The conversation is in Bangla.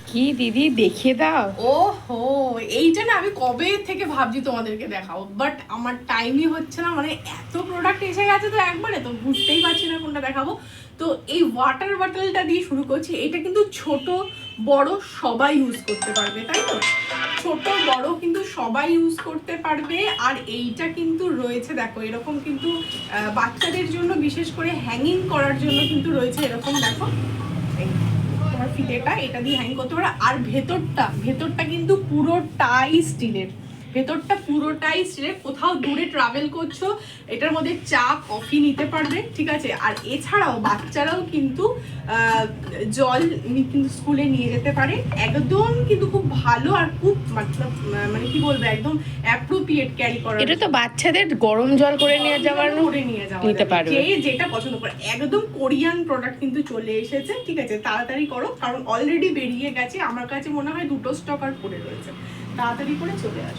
কি দিদি দেখিয়ে দাও। ওহো, এইটা না আমি কবে থেকে ভাবছি তোমাদেরকে দেখাবো, বাট আমার টাইমই হচ্ছে না। মানে এত প্রোডাক্ট এসে গেছে তো একবারে, তো বুঝতেই পারছি না কোনটা দেখাবো। তো এই ওয়াটার বটলটা দিয়ে শুরু করছি। এটা কিন্তু ছোট বড় সবাই ইউজ করতে পারবে, তাই তো? ছোট বড় কিন্তু সবাই ইউজ করতে পারবে। আর এইটা কিন্তু রয়েছে, দেখো এরকম কিন্তু বাচ্চাদের জন্য বিশেষ করে হ্যাঙ্গিং করার জন্য কিন্তু রয়েছে এরকম, দেখো তোমার ফিতেটা এটা দিয়ে হ্যাং করতে পারো। আর ভেতরটা কিন্তু পুরোটাই স্টিলের, ভেতরটা পুরোটাই স্টিলের। কোথাও দূরে ট্রাভেল করছো, এটার মধ্যে চা কফি নিতে পারবে, ঠিক আছে? আর এছাড়াও বাচ্চারাও কিন্তু জল কিন্তু স্কুলে নিয়ে যেতে পারে। একদম কিন্তু খুব ভালো আর খুব মানে কি বলবো, একদম অ্যাপ্রোপ্রিয়েট ক্যারি করার। এটা তো বাচ্চাদের গরম জল করে নিয়ে যাওয়ার নিতে পারবে, যে যেটা পছন্দ করে। একদম কোরিয়ান প্রোডাক্ট কিন্তু চলে এসেছে, ঠিক আছে? তাড়াতাড়ি করো, কারণ অলরেডি বেরিয়ে গেছে। আমার কাছে মনে হয় 2টো স্টক আর পড়ে রয়েছে। তাড়াতাড়ি করে চলে আসো।